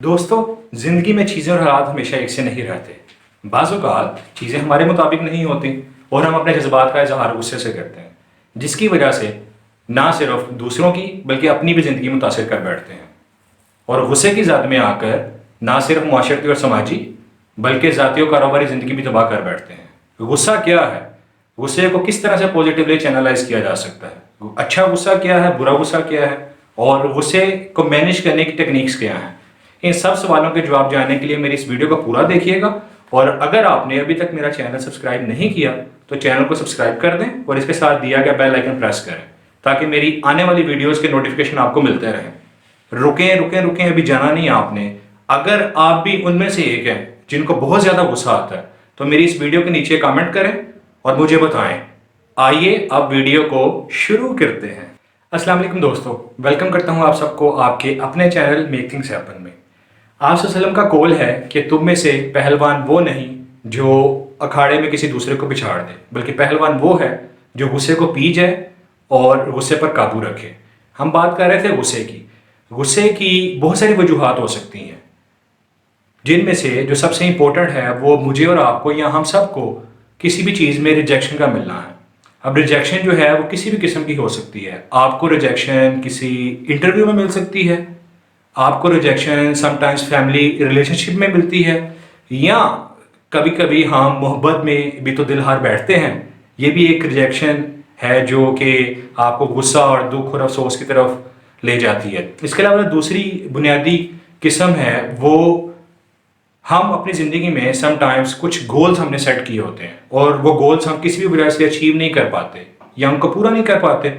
दोस्तों, ज़िंदगी में चीज़ें और हालात हमेशा एक से नहीं रहते। बाज़ औक़ात चीज़ें हमारे मुताबिक नहीं होती और हम अपने जज़्बात का इज़हार गुस्से से करते हैं, जिसकी वजह से ना सिर्फ दूसरों की बल्कि अपनी भी ज़िंदगी मुतासिर कर बैठते हैं। और गुस्से की ज़द में आकर ना सिर्फ माशरती और समाजी बल्कि ज़ाती और कारोबारी ज़िंदगी भी तबाह कर बैठते हैं। गुस्सा क्या है? गुस्से को किस तरह से पॉजिटिवली चैनलाइज किया जा सकता है? अच्छा गुस्सा क्या है, बुरा गुस्सा क्या है और गुस्से को मैनेज करने की टेक्निक्स क्या हैं? इन सब सवालों के जवाब जानने के लिए मेरी इस वीडियो को पूरा देखिएगा। और अगर आपने अभी तक मेरा चैनल सब्सक्राइब नहीं किया तो चैनल को सब्सक्राइब कर दें और इसके साथ दिया गया बेल आइकन प्रेस करें ताकि मेरी आने वाली वीडियोस के नोटिफिकेशन आपको मिलते रहें। रुकें, अभी जाना नहीं आपने। अगर आप भी उनमें से एक हैं जिनको बहुत ज़्यादा गुस्सा आता है तो मेरी इस वीडियो के नीचे कमेंट करें और मुझे बताएं। आइए अब वीडियो को शुरू करते हैं। अस्सलाम वालेकुम दोस्तों, वेलकम करता हूं आप सबको आपके अपने चैनल मेक थिंग्स हैपन में। आप सल्लम का कौल है कि तुम में से पहलवान वो नहीं जो अखाड़े में किसी दूसरे को पिछाड़ दे, बल्कि पहलवान वो है जो गुस्से को पी जाए और गुस्से पर काबू रखे। हम बात कर रहे थे गुस्से की। गुस्से की बहुत सारी वजूहात हो सकती हैं, जिनमें से जो सबसे इंपॉर्टेंट है वो मुझे और आपको या हम सबको किसी भी चीज़ में रिजेक्शन का मिलना है। अब रिजेक्शन जो है वो किसी भी किस्म की हो सकती है। आपको रिजेक्शन किसी इंटरव्यू में मिल सकती है, आपको रिजेक्शन समटाइम्स फैमिली रिलेशनशिप में मिलती है, या कभी कभी हम मोहब्बत में भी तो दिल हार बैठते हैं। ये भी एक रिजेक्शन है जो कि आपको गुस्सा और दुख और अफसोस की तरफ ले जाती है। इसके अलावा दूसरी बुनियादी किस्म है वो हम अपनी ज़िंदगी में समटाइम्स कुछ गोल्स हमने सेट किए होते हैं और वो गोल्स हम किसी भी वजह से अचीव नहीं कर पाते या उनको पूरा नहीं कर पाते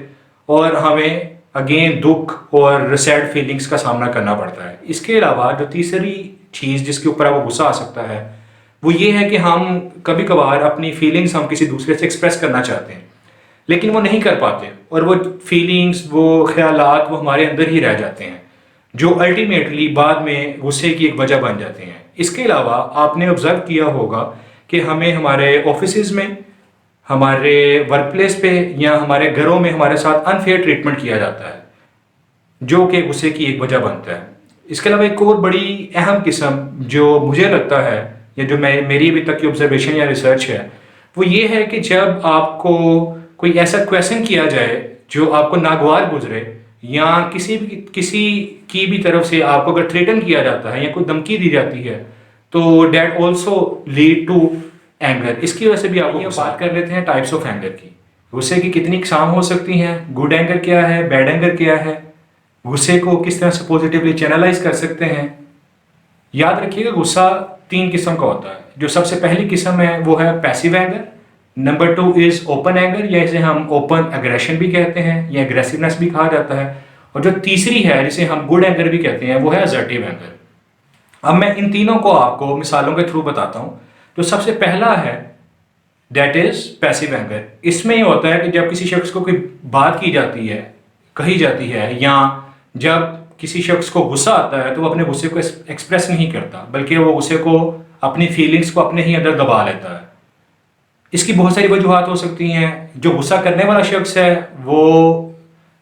और हमें अगेन दुख और सैड फीलिंग्स का सामना करना पड़ता है। इसके अलावा जो तीसरी चीज़ जिसके ऊपर आपको गुस्सा आ सकता है वो ये है कि हम कभी कभार अपनी फीलिंग्स हम किसी दूसरे से एक्सप्रेस करना चाहते हैं लेकिन वो नहीं कर पाते और वो फीलिंग्स वो ख्यालात वो हमारे अंदर ही रह जाते हैं जो अल्टीमेटली बाद में गुस्से की एक वजह बन जाते हैं। इसके अलावा आपने ऑब्जर्व किया होगा कि हमें हमारे ऑफिसेज में, हमारे वर्क प्लेस पे या हमारे घरों में हमारे साथ अनफेयर ट्रीटमेंट किया जाता है जो कि गुस्से की एक वजह बनता है। इसके अलावा एक और बड़ी अहम किस्म जो मुझे लगता है या जो मेरी अभी तक की ऑब्जर्वेशन या रिसर्च है वो ये है कि जब आपको कोई ऐसा क्वेश्चन किया जाए जो आपको नागवार गुजरे या किसी की भी तरफ से आपको अगर थ्रेटन किया जाता है या कोई धमकी दी जाती है तो that also lead to anger. इसकी वजह से भी आप बात कर लेते हैं टाइप्स ऑफ एंगर की। गुस्से की कितनी किस्म हो सकती हैं, गुड एंगर क्या है, बैड एंगर क्या है, गुस्से को किस तरह से पॉजिटिवली चैनलाइज कर सकते हैं। याद रखिएगा गुस्सा 3 किस्म का होता है। जो सबसे पहली किस्म है वो है passive anger, number 2 is open anger या इसे हम ओपन एग्रेशन भी कहते हैं या एग्रेसिवनेस भी कहा जाता है, और जो तीसरी है जिसे हम गुड एंगर भी कहते हैं वो है असर्टिव एंगर। अब मैं इन तीनों को आपको मिसालों के थ्रू बताता हूं। तो सबसे पहला है दैट इज पैसिव एंगर। इसमें ये होता है कि जब किसी शख्स को कोई बात की जाती है, कही जाती है, या जब किसी शख्स को गुस्सा आता है तो वो अपने गुस्से को एक्सप्रेस नहीं करता बल्कि वो गुस्से को, अपनी फीलिंग्स को अपने ही अंदर दबा लेता है। इसकी बहुत सारी वजूहात हो सकती हैं। जो गुस्सा करने वाला शख्स है वो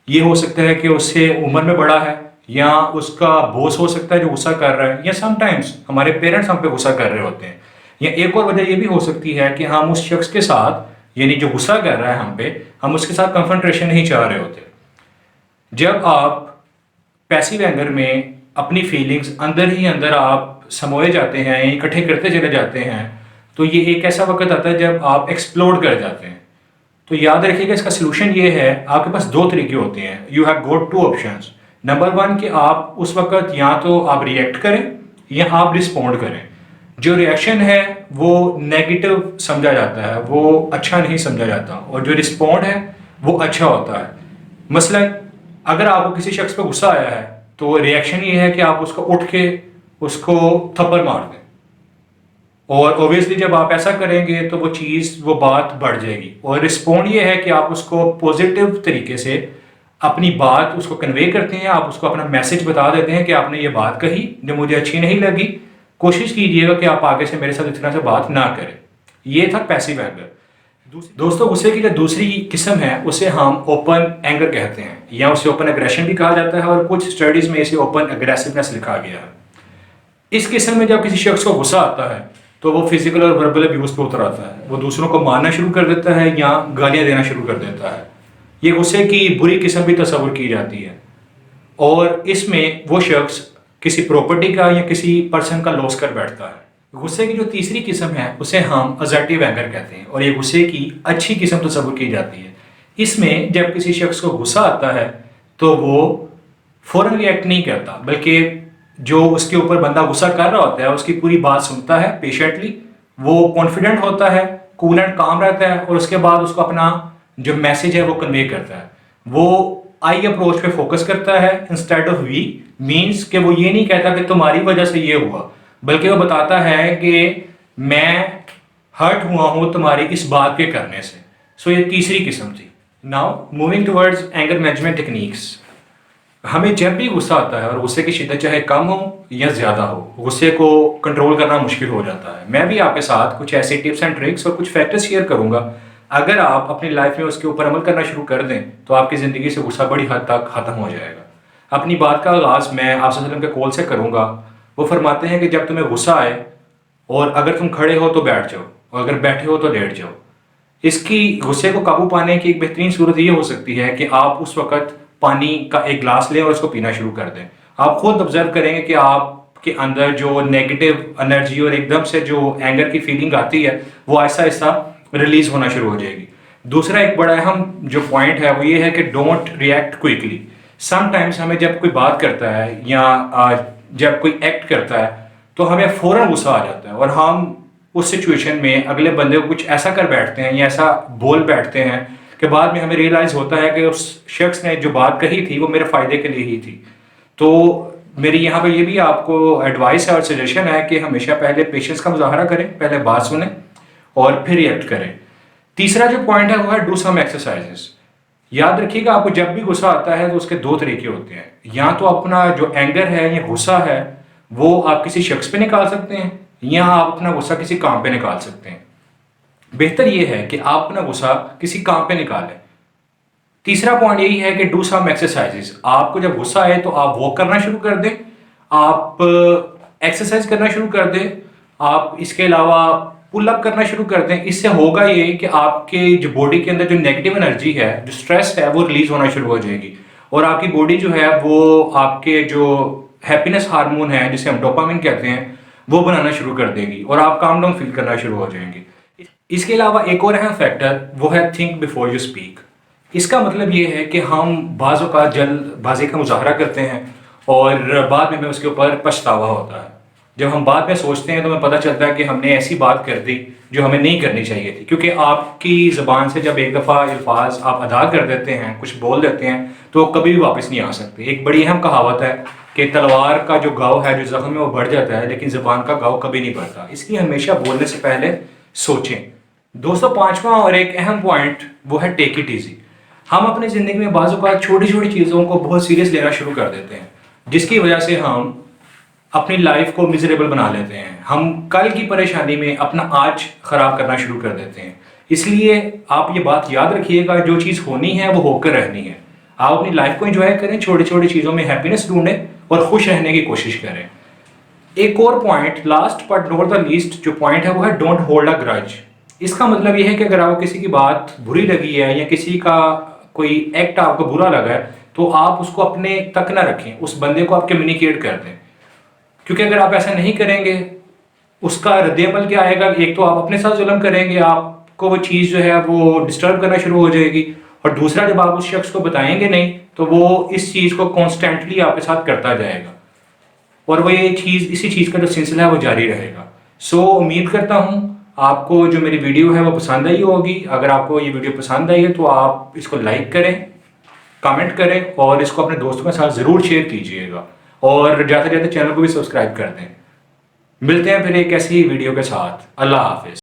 ये हो सकता है कि उससे उम्र में बड़ा है, या उसका बॉस हो सकता है जो गुस्सा कर रहा है, या समटाइम्स हमारे पेरेंट्स हम पे गुस्सा कर रहे होते हैं, या एक और वजह ये भी हो सकती है कि हम उस शख्स के साथ, यानी जो गुस्सा कर रहा है हम पे, हम उसके साथ कन्फ्रंटेशन नहीं चाह रहे होते। जब आप पैसिव एंगर में अपनी फीलिंग्स अंदर ही अंदर आप समोए जाते हैं, इकट्ठे करते चले जाते हैं, तो ये एक ऐसा वक्त आता है जब आप एक्सप्लोड कर जाते हैं। तो याद रखिएगा इसका सोल्यूशन ये है, आपके पास 2 तरीके होते हैं। You have got 2 options. Number 1 कि आप उस वक्त या तो आप रिएक्ट करें या आप रिस्पॉन्ड करें। जो रिएक्शन है वो नेगेटिव समझा जाता है, वो अच्छा नहीं समझा जाता, और जो रिस्पॉन्ड है वो अच्छा होता है। मसलन अगर आपको किसी शख्स पर गुस्सा आया है तो रिएक्शन ये है कि आप उसको उठ के उसको थप्पड़ मार दें, और ऑब्वियसली जब आप ऐसा करेंगे तो वो चीज़, वो बात बढ़ जाएगी। और रिस्पॉन्ड ये है कि आप उसको पॉजिटिव तरीके से अपनी बात उसको कन्वे करते हैं, आप उसको अपना मैसेज बता देते हैं कि आपने ये बात कही जो मुझे अच्छी नहीं लगी, कोशिश कीजिएगा कि आप आगे से मेरे साथ इस तरह से बात ना करें। ये था पैसिव एंगर। दोस्तों, गुस्से की जो दूसरी किस्म है उसे हम ओपन एंगर कहते हैं या उसे ओपन एग्रेशन भी कहा जाता है, और कुछ स्टडीज़ में इसे ओपन एग्रेसिवनेस लिखा गया है। इस किस्म में जब किसी शख्स को गुस्सा आता है तो वो फिजिकल और वर्बल अब्यूज पे उतर आता है, वो दूसरों को मारना शुरू कर देता है या गालियां देना शुरू कर देता है। ये गुस्से की बुरी किस्म भी तस्वुर की जाती है और इसमें वो शख्स किसी प्रॉपर्टी का या किसी पर्सन का लॉस कर बैठता है। गुस्से की जो तीसरी किस्म है उसे हम असर्टिव एंगर कहते हैं और ये गुस्से की अच्छी किस्म तस्वुर की जाती है। इसमें जब किसी शख्स को गुस्सा आता है तो वो फौरन रिएक्ट नहीं करता, बल्कि जो उसके ऊपर बंदा गुस्सा कर रहा होता है उसकी पूरी बात सुनता है पेशेंटली, वो कॉन्फिडेंट होता है, कूल एंड काम रहता है और उसके बाद उसको अपना जो मैसेज है वो कन्वे करता है। वो आई अप्रोच पे फोकस करता है इंस्टेड ऑफ वी, मीन्स कि वो ये नहीं कहता कि तुम्हारी वजह से ये हुआ, बल्कि वो बताता है कि मैं हर्ट हुआ हूं तुम्हारी इस बात के करने से। सो ये तीसरी किस्म थी। Now moving towards anger management techniques. हमें जब भी गुस्सा आता है और गुस्से की शिद्दत चाहे कम हो या ज़्यादा हो, गुस्से को कंट्रोल करना मुश्किल हो जाता है। मैं भी आपके साथ कुछ ऐसे टिप्स एंड ट्रिक्स और कुछ फैक्टर्स शेयर करूंगा। अगर आप अपनी लाइफ में उसके ऊपर अमल करना शुरू कर दें तो आपकी ज़िंदगी से गुस्सा बड़ी हद तक ख़त्म हो जाएगा। अपनी बात का आगाज़ मैं आप सल्लल्लाहु अलैहि वसल्लम के कौल से करूँगा। वो फरमाते हैं कि जब तुम्हें गुस्सा आए और अगर तुम खड़े हो तो बैठ जाओ और अगर बैठे हो तो लेट जाओ। इसकी गुस्से को काबू पाने की एक बेहतरीन सूरत ये हो सकती है कि आप उस वक़्त पानी का एक गिलास लें और उसको पीना शुरू कर दें। आप खुद ऑब्जर्व करेंगे कि आपके अंदर जो नेगेटिव एनर्जी और एकदम से जो एंगर की फीलिंग आती है वो ऐसा ऐसा रिलीज होना शुरू हो जाएगी। दूसरा एक बड़ा अहम जो पॉइंट है वो ये है कि डोंट रिएक्ट क्विकली। समटाइम्स हमें जब कोई बात करता है या जब कोई एक्ट करता है तो हमें फ़ौरन गुस्सा आ जाता है और हम उस सिचुएशन में अगले बंदे को कुछ ऐसा कर बैठते हैं या ऐसा बोल बैठते हैं कि बाद में हमें रियलाइज़ होता है कि उस शख्स ने जो बात कही थी वो मेरे फ़ायदे के लिए ही थी। तो मेरी यहाँ पे ये भी आपको एडवाइस है और सजेशन है कि हमेशा पहले पेशेंस का मुजाहरा करें, पहले बात सुनें और फिर रिएक्ट करें। तीसरा जो पॉइंट है वो है डू सम एक्सरसाइजेस। याद रखिएगा, आपको जब भी गुस्सा आता है तो उसके दो तरीके होते हैं। या तो अपना जो एंगर है या गुस्सा है वो आप किसी शख्स पे निकाल सकते हैं या आप अपना गुस्सा किसी काम पे निकाल सकते हैं। बेहतर यह है कि आप अपना गुस्सा किसी काम पे निकालें। तीसरा पॉइंट यही है कि डू सम एक्सरसाइजेस। आपको जब गुस्सा आए तो आप वॉक करना शुरू कर दें, आप एक्सरसाइज करना शुरू कर दें, आप इसके अलावा पुल अप करना शुरू कर दें। इससे होगा ये कि आपके जो बॉडी के अंदर जो नेगेटिव एनर्जी है, जो स्ट्रेस है, वो रिलीज होना शुरू हो जाएगी और आपकी बॉडी जो है वो आपके जो हैप्पीनेस हार्मोन है जिसे हम डोपामिन कहते हैं वो बनाना शुरू कर देगी और आप काम डाउन फील करना शुरू हो जाएंगे। इसके अलावा एक और अहम फैक्टर वो है थिंक बिफोर यू स्पीक। इसका मतलब ये है कि हम बाज़ों का जल्दबाजी का मुजाहरा करते हैं और बाद में हमें उसके ऊपर पछतावा होता है। जब हम बाद में सोचते हैं तो हमें पता चलता है कि हमने ऐसी बात कर दी जो हमें नहीं करनी चाहिए थी, क्योंकि आपकी ज़बान से जब एक दफ़ा अल्फाज आप अदा कर देते हैं, कुछ बोल देते हैं, तो कभी भी वापस नहीं आ सकते। एक बड़ी अहम कहावत है कि तलवार का जो घाव है, जो जख्म है, वो बढ़ जाता है लेकिन ज़बान का घाव कभी नहीं बढ़ता। इसलिए हमेशा बोलने से पहले सोचें। दोस्तों, पांचवा और एक अहम पॉइंट वो है टेक इट ईजी। हम अपनी ज़िंदगी में बाज़ औक़ात छोटी छोटी चीज़ों को बहुत सीरियस लेना शुरू कर देते हैं, जिसकी वजह से हम अपनी लाइफ को मिजरेबल बना लेते हैं। हम कल की परेशानी में अपना आज ख़राब करना शुरू कर देते हैं। इसलिए आप ये बात याद रखिएगा, जो चीज़ होनी है वो होकर रहनी है। आप अपनी लाइफ को एंजॉय करें, छोटी छोटी चीज़ों में हैप्पीनेस ढूंढें और खुश रहने की कोशिश करें। एक और point, last but not the least, जो पॉइंट है वो है डोंट होल्ड अ ग्रज। इसका मतलब ये है कि अगर आपको किसी की बात बुरी लगी है या किसी का कोई एक्ट आपको बुरा लगा है तो आप उसको अपने तक ना रखें, उस बंदे को आप कम्युनिकेट कर दें। क्योंकि अगर आप ऐसा नहीं करेंगे उसका रद्द-ए-अमल क्या आएगा, एक तो आप अपने साथ जुल्म करेंगे, आपको वो चीज़ जो है वो डिस्टर्ब करना शुरू हो जाएगी, और दूसरा जब आप उस शख्स को बताएंगे नहीं तो वो इस चीज़ को कॉन्स्टेंटली आपके साथ करता जाएगा और वो ये चीज़, इसी चीज़ का जो सिलसिला है वो जारी रहेगा। सो उम्मीद करता हूँ आपको जो मेरी वीडियो है वो पसंद आई होगी। अगर आपको ये वीडियो पसंद आई है तो आप इसको लाइक करें, कमेंट करें और इसको अपने दोस्तों के साथ ज़रूर शेयर कीजिएगा और जाते जाते चैनल को भी सब्सक्राइब कर दें। मिलते हैं फिर एक ऐसी वीडियो के साथ। अल्लाह हाफिज़।